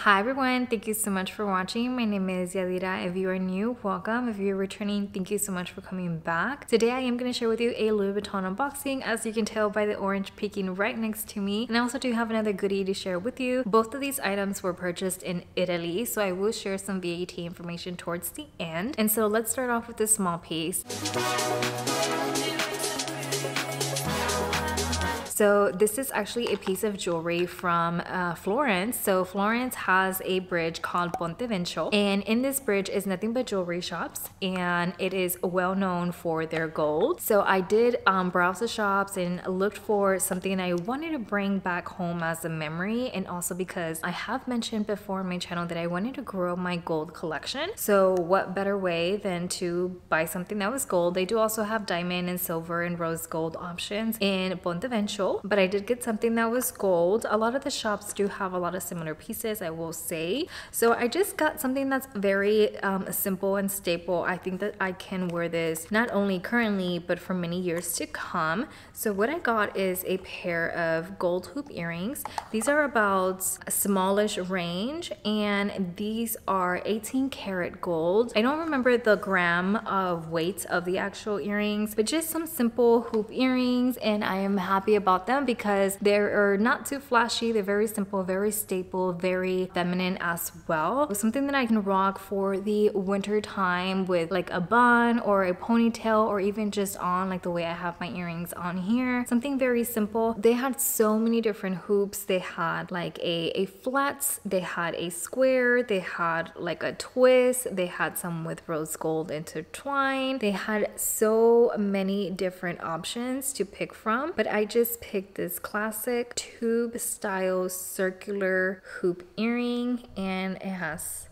Hi everyone, thank you so much for watching. My name is Yadira. If you are new, welcome. If you're returning, thank you so much for coming back. Today I am going to share with you a Louis Vuitton unboxing, as you can tell by the orange peeking right next to me. And I also do have another goodie to share with you. Both of these items were purchased in Italy, so I will share some VAT information towards the end. And so let's start off with this small piece. So this is actually a piece of jewelry from Florence. So Florence has a bridge called Ponte Vecchio, and in this bridge is nothing but jewelry shops, and it is well known for their gold. So I did browse the shops and looked for something I wanted to bring back home as a memory, and also because I have mentioned before on my channel that I wanted to grow my gold collection. So what better way than to buy something that was gold. They do also have diamond and silver and rose gold options in Ponte Vecchio, but I did get something that was gold. A lot of the shops do have a lot of similar pieces, I will say. So I just got something that's very simple and staple. I think that I can wear this not only currently but for many years to come. So what I got is a pair of gold hoop earrings. These are about a smallish range, and these are 18 karat gold. I don't remember the gram of weight of the actual earrings, but just some simple hoop earrings, and I am happy about them because they're not too flashy. They're very simple, very staple, very feminine as well. Something that I can rock for the winter time with like a bun or a ponytail, or even just on like the way I have my earrings on here. Something very simple. They had so many different hoops. They had like a flats, they had a square, they had like a twist, they had some with rose gold intertwined. They had so many different options to pick from, but I just picked this classic tube style circular hoop earring, and it has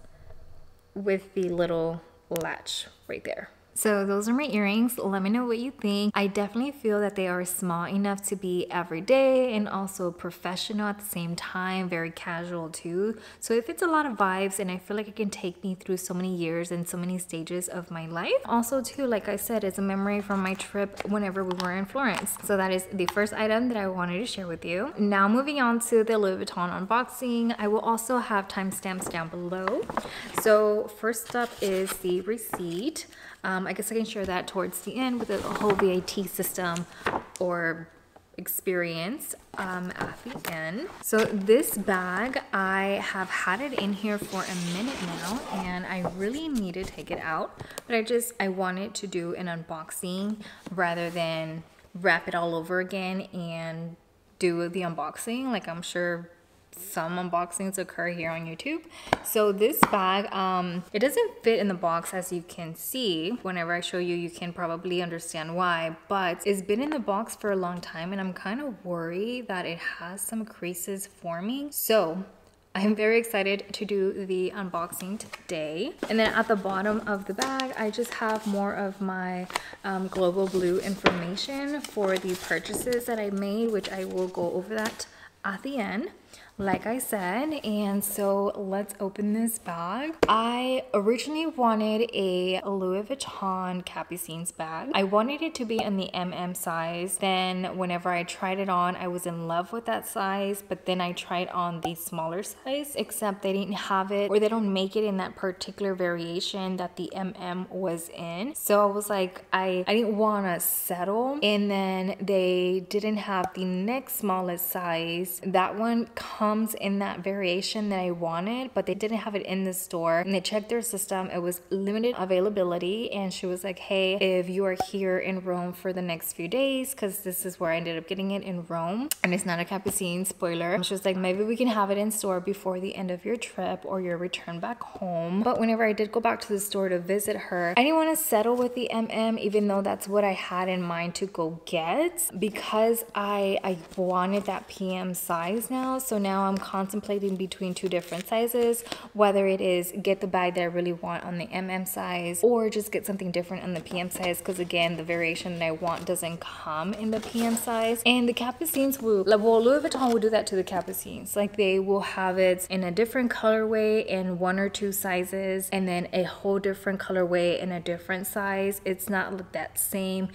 with the little latch right there. So those are my earrings. Let me know what you think. I definitely feel that they are small enough to be everyday and also professional at the same time, very casual too. So it fits a lot of vibes, and I feel like it can take me through so many years and so many stages of my life. Also too, like I said, it's a memory from my trip whenever we were in Florence. So that is the first item that I wanted to share with you. Now moving on to the Louis Vuitton unboxing. I will also have timestamps down below. So first up is the receipt. I guess I can share that towards the end with the whole VAT system or experience at the end. So this bag, I have had it in here for a minute now, and I really need to take it out, but I wanted to do an unboxing rather than wrap it all over again and do the unboxing. Like, I'm sure some unboxings occur here on YouTube. So this bag, it doesn't fit in the box, as you can see. Whenever I show you, you can probably understand why, but it's been in the box for a long time, and I'm kind of worried that it has some creases forming. So I'm very excited to do the unboxing today. And then at the bottom of the bag, I just have more of my Global Blue information for the purchases that I made, which I will go over that at the end, like I said. And so let's open this bag. I originally wanted a Louis Vuitton Capucines bag. I wanted it to be in the MM size. Then whenever I tried it on, I was in love with that size, but then I tried on the smaller size, except they didn't have it, or they don't make it in that particular variation that the MM was in. So I was like, I didn't want to settle. And then they didn't have the next smallest size. That one comes in that variation that I wanted, but they didn't have it in the store. And they checked their system, it was limited availability, and she was like, hey, if you are here in Rome for the next few days, because this is where I ended up getting it, in Rome, and it's not a Capucine, spoiler. She was like, maybe we can have it in store before the end of your trip or your return back home. But whenever I did go back to the store to visit her, I didn't want to settle with the MM, even though that's what I had in mind to go get, because I wanted that PM size now. So now I'm contemplating between two different sizes, whether it is get the bag that I really want on the MM size, or just get something different on the PM size, because again, the variation that I want doesn't come in the PM size. And the Capucines will, well, Louis Vuitton will do that to the Capucines. Like, they will have it in a different colorway in one or two sizes, and then a whole different colorway in a different size. It's not that same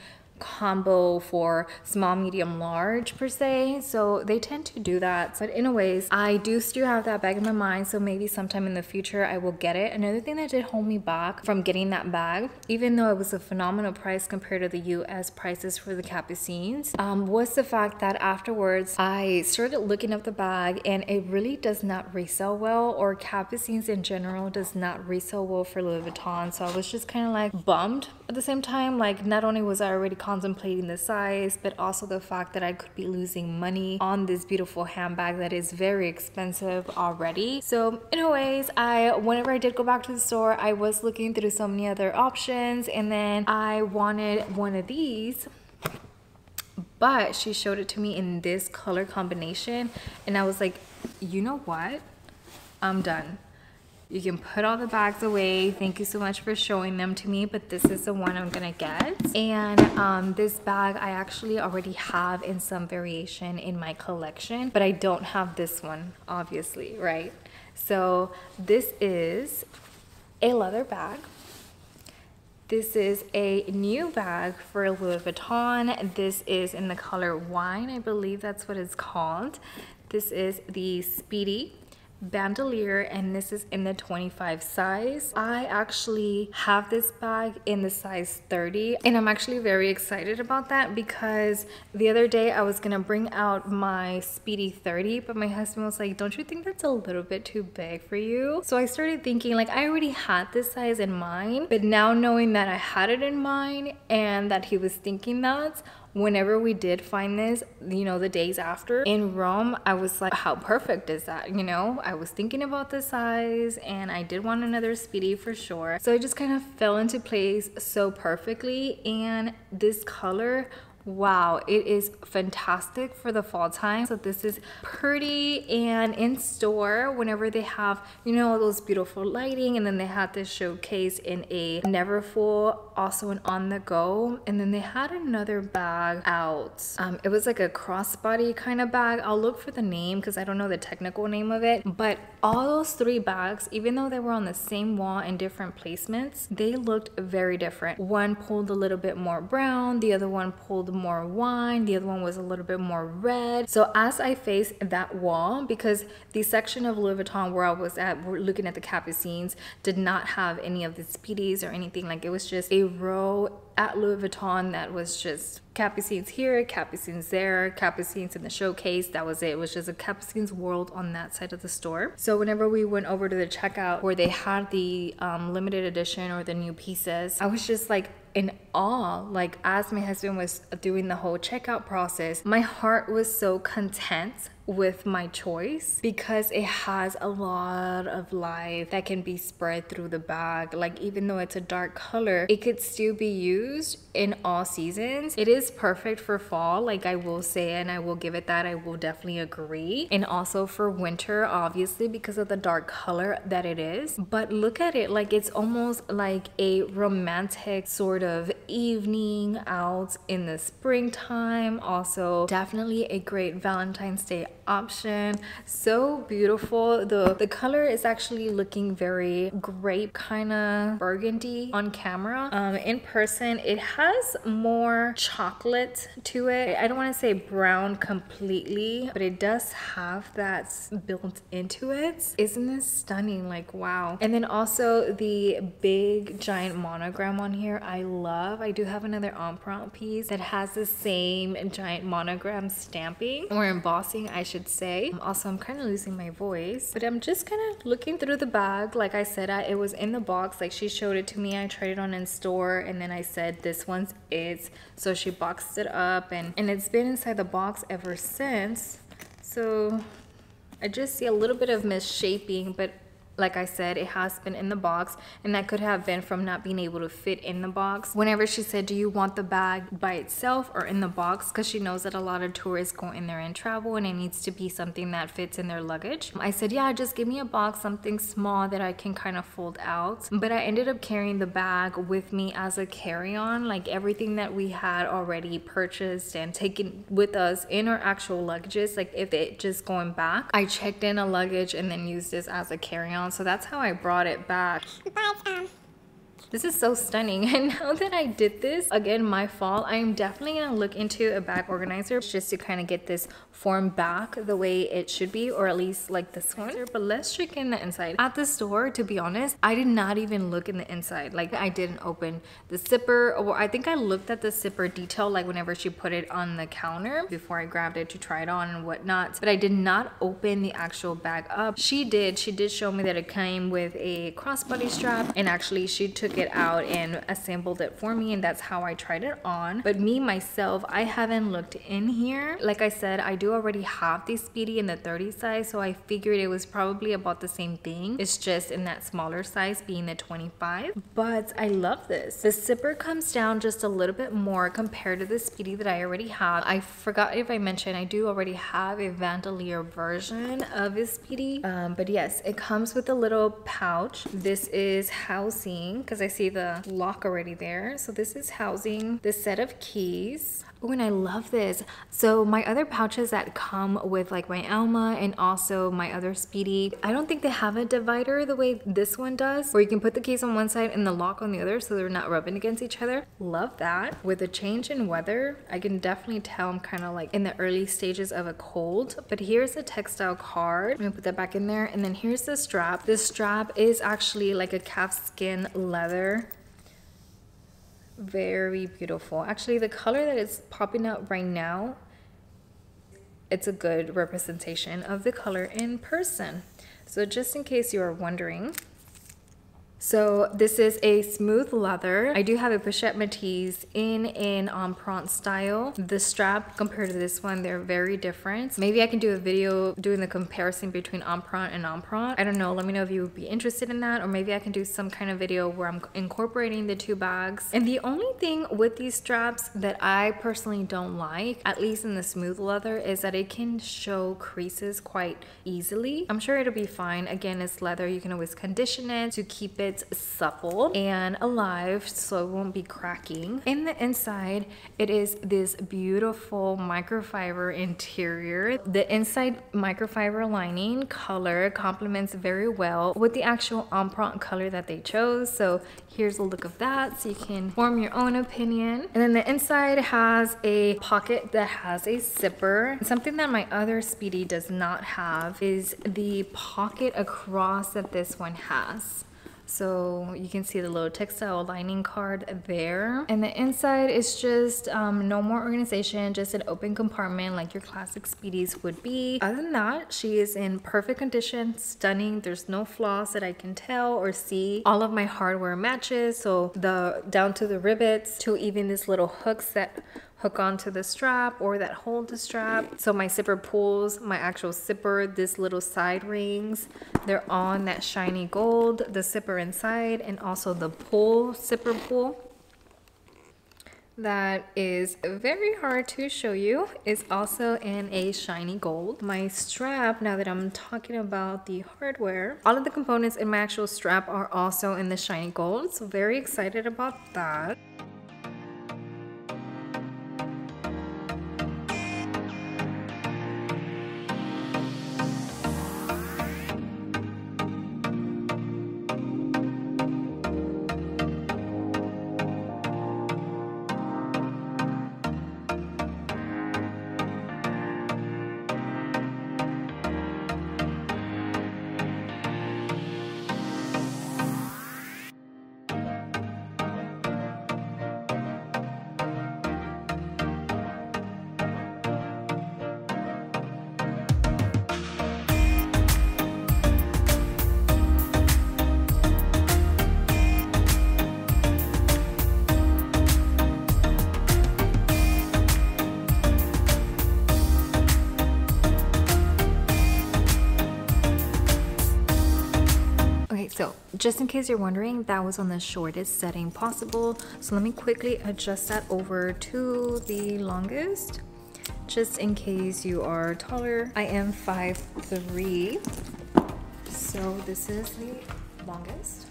combo for small, medium, large per se, so they tend to do that. But anyways, I do still have that bag in my mind, so maybe sometime in the future I will get it. Another thing that did hold me back from getting that bag, even though it was a phenomenal price compared to the US prices for the capucines, was the fact that afterwards I started looking up the bag and it really does not resell well, or capucines in general does not resell well for Louis Vuitton. So I was just kind of like bummed at the same time. Like, not only was I already contemplating the size, but also the fact that I could be losing money on this beautiful handbag that is very expensive already. So anyways, whenever I did go back to the store, I was looking through so many other options, and then I wanted one of these, but she showed it to me in this color combination, and I was like, you know what, I'm done. You can put all the bags away. Thank you so much for showing them to me, but this is the one I'm gonna get. And this bag I actually already have in some variation in my collection, but I don't have this one, obviously, right? So this is a leather bag. This is a new bag for Louis Vuitton. This is in the color wine, I believe that's what it's called. This is the Speedy Bandoulière, and this is in the 25 size. I actually have this bag in the size 30, and I'm actually very excited about that because the other day I was gonna bring out my Speedy 30, but my husband was like, don't you think that's a little bit too big for you? So I started thinking, like, I already had this size in mind, but now knowing that I had it in mind and that he was thinking that, whenever we did find this, you know, the days after in Rome, I was like, how perfect is that? You know, I was thinking about the size and I did want another Speedy for sure. So it just kind of fell into place so perfectly. And this color, wow, it is fantastic for the fall time. So this is pretty, and in store, whenever they have, you know, those beautiful lighting, and then they had this showcase in a Neverfull, also an on the go, and then they had another bag out. It was like a crossbody kind of bag. I'll look for the name because I don't know the technical name of it, but all those three bags, even though they were on the same wall in different placements, they looked very different. One pulled a little bit more brown, the other one pulled more wine, the other one was a little bit more red. So as I faced that wall, because the section of Louis Vuitton where I was at, we're looking at the capucines, did not have any of the Speedies or anything. Like, it was just a row at Louis Vuitton that was just capucines here, capucines there, capucines in the showcase. That was it. It was just a capucines world on that side of the store. So whenever we went over to the checkout where they had the limited edition or the new pieces, I was just like in awe. Like, as my husband was doing the whole checkout process, my heart was so content with my choice because it has a lot of life that can be spread through the bag. Like, even though it's a dark color, it could still be used in all seasons. It is perfect for fall, like I will say, and I will give it that. I will definitely agree. And also for winter, obviously, because of the dark color that it is. But look at it, like, it's almost like a romantic sort of evening out in the springtime. Also definitely a great Valentine's Day option. So beautiful. The color is actually looking very grape kind of burgundy on camera. In person it has more chocolate to it. I don't want to say brown completely, but it does have that built into it. Isn't this stunning? Like, wow. And then also the big giant monogram on here, I love. I do have another empreinte piece that has the same giant monogram stamping or embossing, I should say. Also, I'm kind of losing my voice, but I'm just kind of looking through the bag. Like I said, it was in the box. Like, she showed it to me. I tried it on in store, and then I said, this one's it. So she boxed it up, and it's been inside the box ever since. So I just see a little bit of misshaping, but like I said, it has been in the box, and that could have been from not being able to fit in the box. Whenever she said, do you want the bag by itself or in the box? Because she knows that a lot of tourists go in there and travel, and it needs to be something that fits in their luggage. I said, yeah, just give me a box, something small that I can kind of fold out. But I ended up carrying the bag with me as a carry-on. Like, everything that we had already purchased and taken with us in our actual luggages, like if it just going back, I checked in a luggage and then used this as a carry-on. So that's how I brought it back. But This is so stunning. And now that I did this, again, my fault, I am definitely gonna look into a bag organizer just to kind of get this form back the way it should be, or at least like this one. But let's check in the inside. At the store, to be honest, I did not even look in the inside. Like, I didn't open the zipper, or I think I looked at the zipper detail like whenever she put it on the counter before I grabbed it to try it on and whatnot, but I did not open the actual bag up. She did show me that it came with a crossbody strap, and actually she took it out and assembled it for me, and that's how I tried it on. But me myself, I haven't looked in here. Like I said, I do already have the Speedy in the 30 size, so I figured it was probably about the same thing. It's just in that smaller size, being the 25. But I love this. The zipper comes down just a little bit more compared to the Speedy that I already have. I forgot if I mentioned I do already have a Bandoulière version of a Speedy, but yes, it comes with a little pouch. This is housing, because I see the lock already there. So this is housing the set of keys. Oh, and I love this. So my other pouches that come with like my Alma and also my other Speedy, I don't think they have a divider the way this one does, where you can put the keys on one side and the lock on the other so they're not rubbing against each other. Love that. With a change in weather, I can definitely tell I'm kind of like in the early stages of a cold. But here's a textile card. I'm gonna put that back in there. And then here's the strap. This strap is actually like a calfskin leather. Very beautiful. Actually, the color that is popping out right now, it's a good representation of the color in person. So just in case you are wondering, so this is a smooth leather. I do have a pochette Matisse in an empreinte style. The strap compared to this one, they're very different. Maybe I can do a video doing the comparison between empreinte and empreinte. I don't know, let me know if you would be interested in that, or maybe I can do some kind of video where I'm incorporating the two bags. And the only thing with these straps that I personally don't like, at least in the smooth leather, is that it can show creases quite easily. I'm sure it'll be fine. Again, it's leather. You can always condition it to keep it supple and alive so it won't be cracking. In the inside, it is this beautiful microfiber interior. The inside microfiber lining color complements very well with the actual empreinte color that they chose. So here's a look of that, so you can form your own opinion. And then the inside has a pocket that has a zipper. Something that my other Speedy does not have is the pocket across that this one has. So you can see the little textile lining card there. And the inside is just no more organization, just an open compartment like your classic Speedies would be. Other than that, she is in perfect condition, stunning. There's no flaws that I can tell or see. All of my hardware matches, so down to the rivets, to even these little hooks that hook onto the strap or that hold the strap. So my zipper pulls, my actual zipper, this little side rings, they're on that shiny gold, the zipper inside, and also the pull, zipper pull. That is very hard to show you, is also in a shiny gold. My strap, now that I'm talking about the hardware, all of the components in my actual strap are also in the shiny gold, so very excited about that. So just in case you're wondering, that was on the shortest setting possible. So let me quickly adjust that over to the longest, just in case you are taller. I am 5'3", so this is the longest.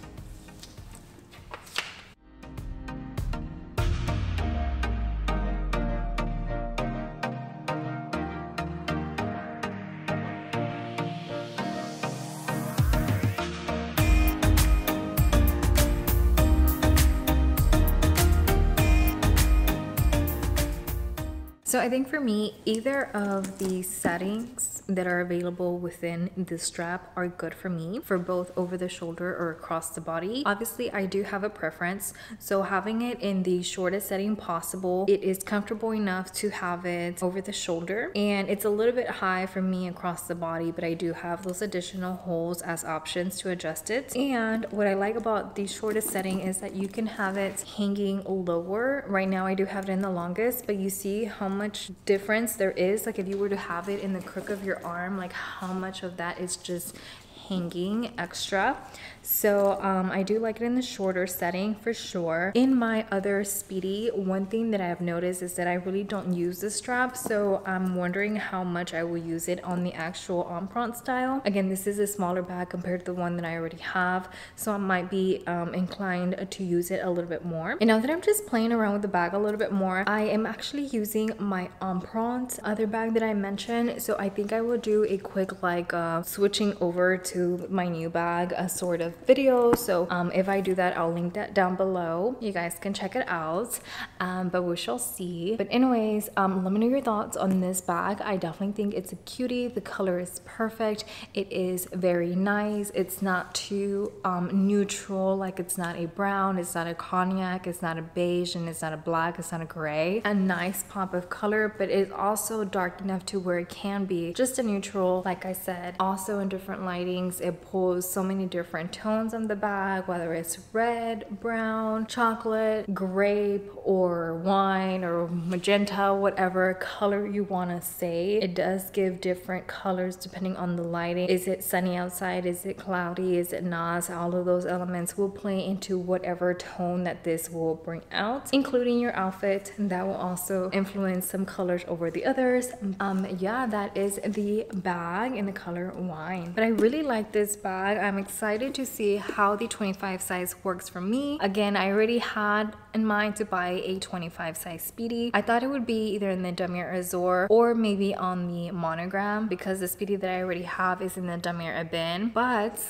So I think for me, either of the settings that are available within the strap are good for me for both over the shoulder or across the body. Obviously, I do have a preference. So having it in the shortest setting possible, it is comfortable enough to have it over the shoulder. And it's a little bit high for me across the body, but I do have those additional holes as options to adjust it. And what I like about the shortest setting is that you can have it hanging lower. Right now I do have it in the longest, but you see how much difference there is. Like if you were to have it in the crook of your arm, like how much of that is just hanging extra. So I do like it in the shorter setting for sure. In my other Speedy, one thing that I have noticed is that I really don't use the strap, so I'm wondering how much I will use it on the actual empreinte style. Again, this is a smaller bag compared to the one that I already have, so I might be inclined to use it a little bit more. And now that I'm just playing around with the bag a little bit more, I am actually using my empreinte other bag that I mentioned, so I think I will do a quick like switching over to my new bag, a sort of video. So if I do that, I'll link that down below. You guys can check it out, but we shall see. But anyways, let me know your thoughts on this bag. I definitely think it's a cutie. The color is perfect. It is very nice. It's not too neutral, like it's not a brown, it's not a cognac, it's not a beige, and it's not a black, it's not a gray. A nice pop of color, but it's also dark enough to where it can be just a neutral. Like I said, also in different lightings, it pulls so many different tones on the bag, whether it's red, brown, chocolate, grape, or wine, or magenta, whatever color you want to say. It does give different colors depending on the lighting. Is it sunny outside? Is it cloudy? Is it not? All of those elements will play into whatever tone that this will bring out, including your outfit. And that will also influence some colors over the others. Yeah, that is the bag in the color wine. But I really like this bag. I'm excited to see how the 25 size works for me. Again, I already had in mind to buy a 25 size Speedy. I thought it would be either in the Damier Azur or maybe on the monogram, because the Speedy that I already have is in the Damier Ebene. But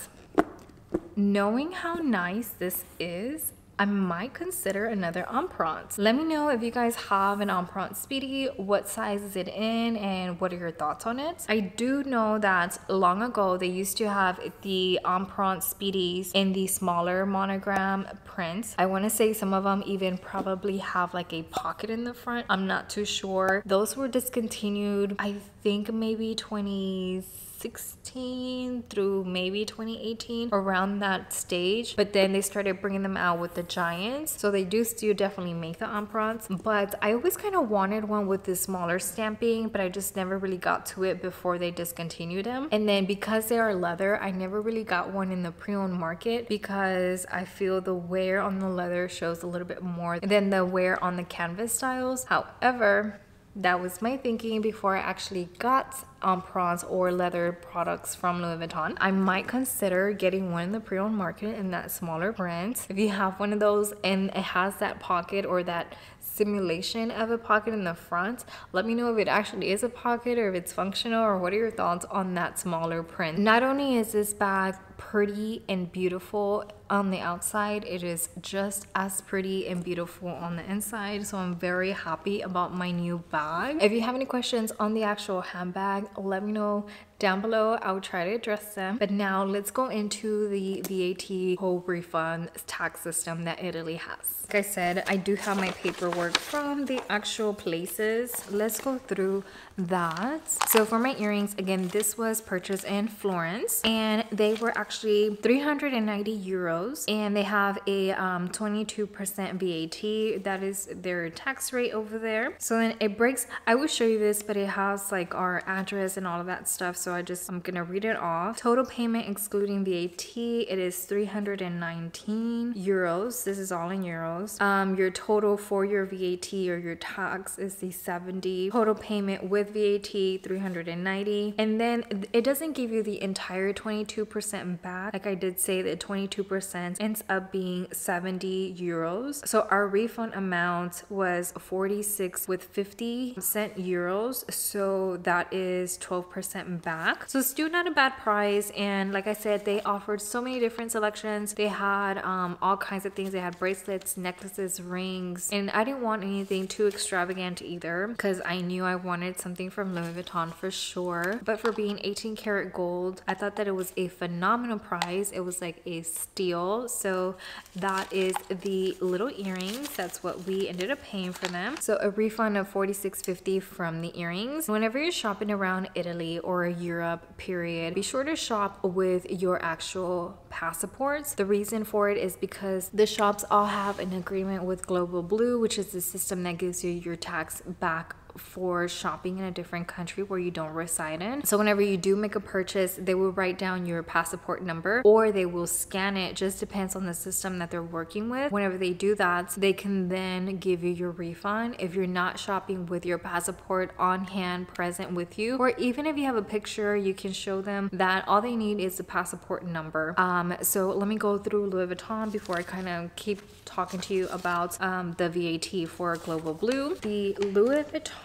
knowing how nice this is, I might consider another empreinte. Let me know if you guys have an empreinte Speedy, what size is it in, and what are your thoughts on it. I do know that long ago they used to have the empreinte Speedies in the smaller monogram prints. I want to say some of them even probably have like a pocket in the front. I'm not too sure. Those were discontinued, I think maybe 2016 through maybe 2018, around that stage. But then they started bringing them out with the giants, so they do still definitely make the empreintes. But I always kind of wanted one with the smaller stamping, but I just never really got to it before they discontinued them. And then because they are leather, I never really got one in the pre-owned market, because I feel the wear on the leather shows a little bit more than the wear on the canvas styles. However, that was my thinking before I actually got empreintes or leather products from Louis Vuitton. I might consider getting one in the pre-owned market in that smaller print. If you have one of those and it has that pocket or that simulation of a pocket in the front, let me know if it actually is a pocket or if it's functional, or what are your thoughts on that smaller print. Not only is this bag pretty and beautiful on the outside, it is just as pretty and beautiful on the inside. So I'm very happy about my new bag. If you have any questions on the actual handbag, let me know down below. I will try to address them. But now let's go into the VAT whole refund tax system that Italy has. Like I said, I do have my paperwork from the actual places. Let's go through that. So for my earrings, again, this was purchased in Florence, and they were actually 390 euros, and they have a 22% VAT. That is their tax rate over there. So then it breaks, I will show you this, but it has like our address and all of that stuff. So I'm gonna read it off. Total payment excluding VAT, it is 319 euros. This is all in euros. Your total for your VAT or your tax is the 70. Total payment with VAT 390, and then it doesn't give you the entire 22% 20% back. Like I did say, the 22% ends up being 70 euros. So our refund amount was 46 with 50 cent euros. So that is 12% back. So still not a bad price. And like I said, they offered so many different selections. They had all kinds of things. They had bracelets, necklaces, rings, and I didn't want anything too extravagant either because I knew I wanted something from Louis Vuitton for sure. But for being 18 karat gold, I thought that it was a phenomenal price. It was like a steal. So that is the little earrings. That's what we ended up paying for them. So a refund of 46.50 from the earrings. Whenever you're shopping around Italy or Europe period, be sure to shop with your actual passports. The reason for it is because the shops all have an agreement with Global Blue, which is the system that gives you your tax back for shopping in a different country where you don't reside in. So whenever you do make a purchase, they will write down your passport number or they will scan it. Just depends on the system that they're working with. Whenever they do that, they can then give you your refund if you're not shopping with your passport on hand present with you, or even if you have a picture, you can show them that all they need is the passport number. So let me go through Louis Vuitton before I kind of keep talking to you about the VAT for Global Blue. The Louis Vuitton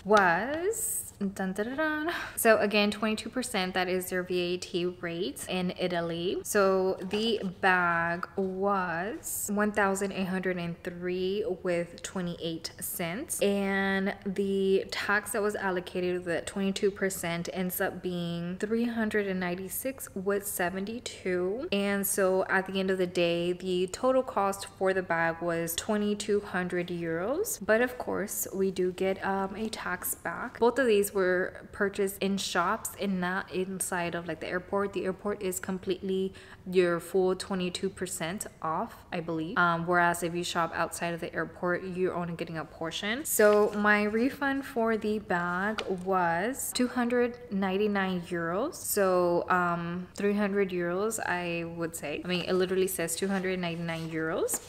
was dun, dun, dun, dun. So again, 22%, that is their VAT rate in Italy. So the bag was 1,803 with 28 cents, and the tax that was allocated with 22% ends up being 396 with 72. And so at the end of the day, the total cost for the bag was 2,200 euros. But of course, we do get a tax back. Both of these were purchased in shops and not inside of like the airport. The airport is completely your full 22% off, I believe. Whereas if you shop outside of the airport, you're only getting a portion. So my refund for the bag was 299 euros. So 300 euros, I would say. I mean, it literally says 299 euros.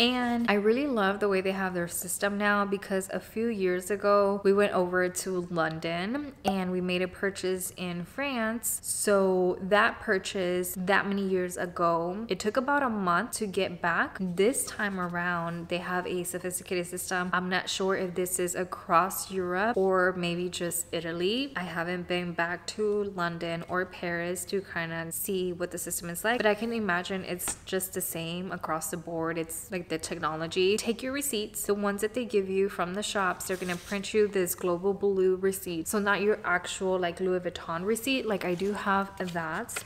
And I really love the way they have their system now, because a few years ago, we went over to London and we made a purchase in France. So that purchase that many years ago, it took about a month to get back. This time around, they have a sophisticated system. I'm not sure if this is across Europe or maybe just Italy. I haven't been back to London or Paris to kind of see what the system is like, but I can imagine it's just the same across the board. It's like the technology. Take your receipts, the ones that they give you from the shops, they're gonna print you this Global Blue receipt. So not your actual like Louis Vuitton receipt. Like I do have that.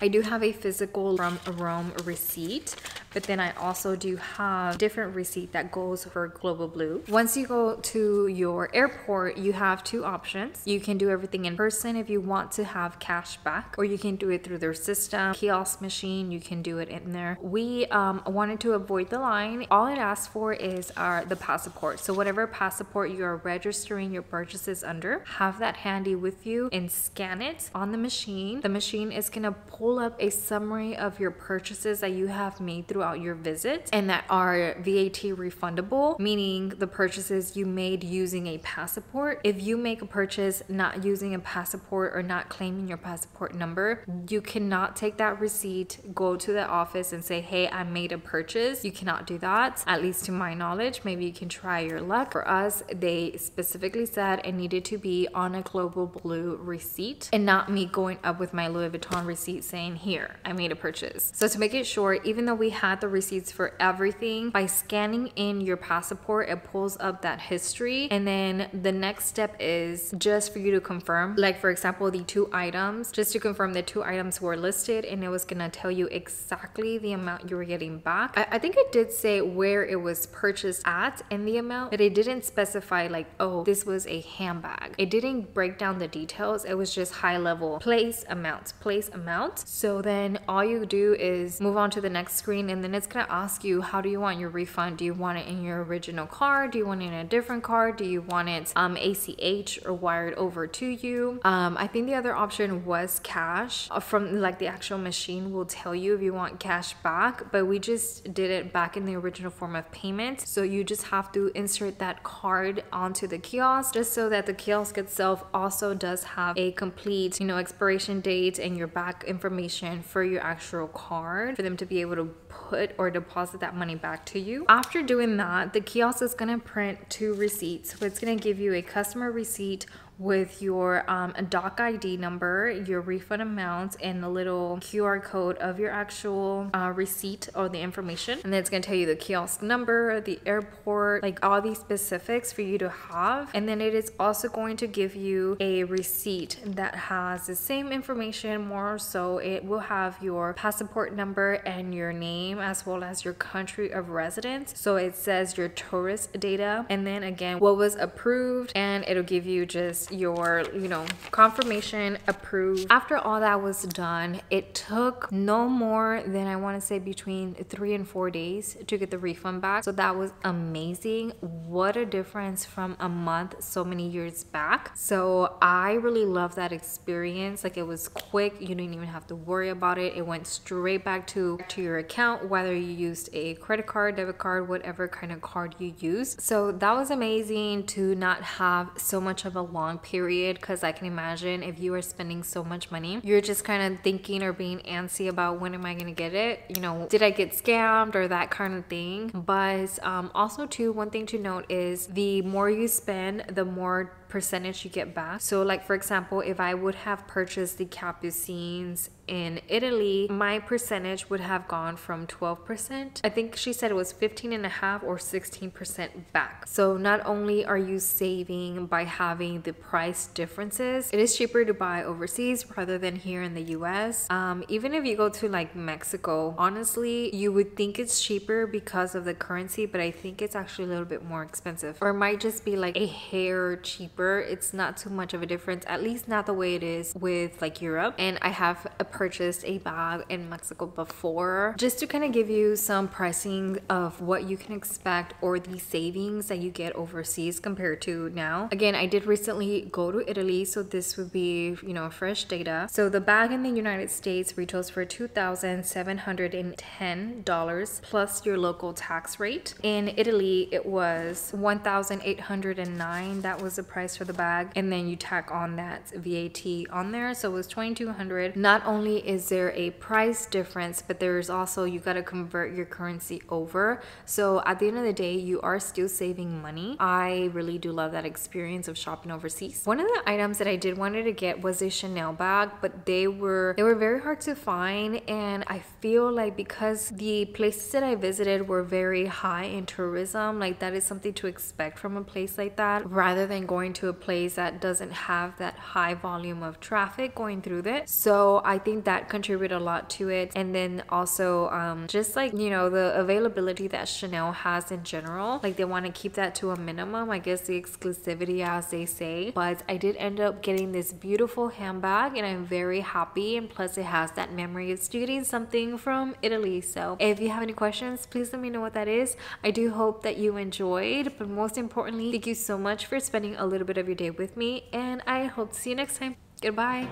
I do have a physical from Rome receipt, but then I also do have different receipt that goes for Global Blue. Once you go to your airport, you have two options. You can do everything in person if you want to have cash back, or you can do it through their system, kiosk machine, you can do it in there. We wanted to avoid the line. All it asks for is the passport. So whatever passport you are registering your purchases under, have that handy with you and scan it on the machine. The machine is gonna pull up a summary of your purchases that you have made throughout your visit and that are VAT refundable, meaning the purchases you made using a passport. If you make a purchase not using a passport or not claiming your passport number, you cannot take that receipt, go to the office and say, hey, I made a purchase. You cannot do that, at least to my knowledge. Maybe you can try your luck. For us, they specifically said it needed to be on a Global Blue receipt and not me going up with my Louis Vuitton receipt saying, here, I made a purchase. So to make it short, even though we had the receipts for everything, by scanning in your passport, it pulls up that history. And then the next step is just for you to confirm, like for example, the two items, just to confirm the two items were listed, and it was gonna tell you exactly the amount you were getting back. I think it did say where it was purchased at and the amount, but it didn't specify like, oh, this was a handbag. It didn't break down the details. It was just high level, place amount, place amount. So then all you do is move on to the next screen, and then it's gonna ask you, how do you want your refund? Do you want it in your original card? Do you want it in a different card? Do you want it ACH or wired over to you? I think the other option was cash. From like the actual machine will tell you if you want cash back, but we just did it back in the original form of payment. So you just have to insert that card onto the kiosk, just so that the kiosk itself also does have a complete, you know, expiration date and your back information for your actual card for them to be able to put or deposit that money back to you. After doing that, the kiosk is going to print 2 receipts. So it's going to give you a customer receipt with your doc ID number, your refund amount, and a little QR code of your actual receipt or the information. And then it's gonna tell you the kiosk number, the airport, like all these specifics for you to have. And then it is also going to give you a receipt that has the same information, more so it will have your passport number and your name as well as your country of residence. So it says your tourist data, and then again what was approved, and it'll give you just your, you know, confirmation approved. After all that was done, it took no more than, I want to say, between 3 and 4 days to get the refund back. So that was amazing. What a difference from a month so many years back. So I really love that experience. Like, it was quick, you didn't even have to worry about it. It went straight back to your account, whether you used a credit card, debit card, whatever kind of card you use. So that was amazing to not have so much of a long period, because I can imagine if you are spending so much money, you're just kind of thinking or being antsy about, when am I gonna get it? You know, did I get scammed or that kind of thing? But also too, one thing to note is the more you spend, the more percentage you get back. So like, for example, if I would have purchased the capucines in Italy, my percentage would have gone from 12%. I think she said it was 15.5 or 16% back. So not only are you saving by having the price differences, it is cheaper to buy overseas rather than here in the US. Even if you go to like Mexico, honestly, you would think it's cheaper because of the currency, but I think it's actually a little bit more expensive, or it might just be like a hair cheaper. It's not too much of a difference, at least not the way it is with like Europe. And I have purchased a bag in Mexico before, just to kind of give you some pricing of what you can expect or the savings that you get overseas compared to now. Again, I did recently go to Italy, so this would be, you know, fresh data. So the bag in the United States retails for $2,710 plus your local tax rate. In Italy, it was $1,809. That was the price for the bag, and then you tack on that VAT on there, so it was $2,200. Not only is there a price difference, but there's also, you got to convert your currency over. So at the end of the day, you are still saving money. I really do love that experience of shopping overseas. One of the items that I did wanted to get was a Chanel bag, but they were very hard to find, and I feel like because the places that I visited were very high in tourism, like that is something to expect from a place like that, rather than going to a place that doesn't have that high volume of traffic going through it. So I think that contributed a lot to it. And then also just like, you know, the availability that Chanel has in general, like they want to keep that to a minimum, I guess, the exclusivity as they say. But I did end up getting this beautiful handbag, and I'm very happy, and plus it has that memory of getting something from Italy. So if you have any questions, please let me know what that is. I do hope that you enjoyed, but most importantly, thank you so much for spending a little bit of your day with me, and I hope to see you next time. Goodbye.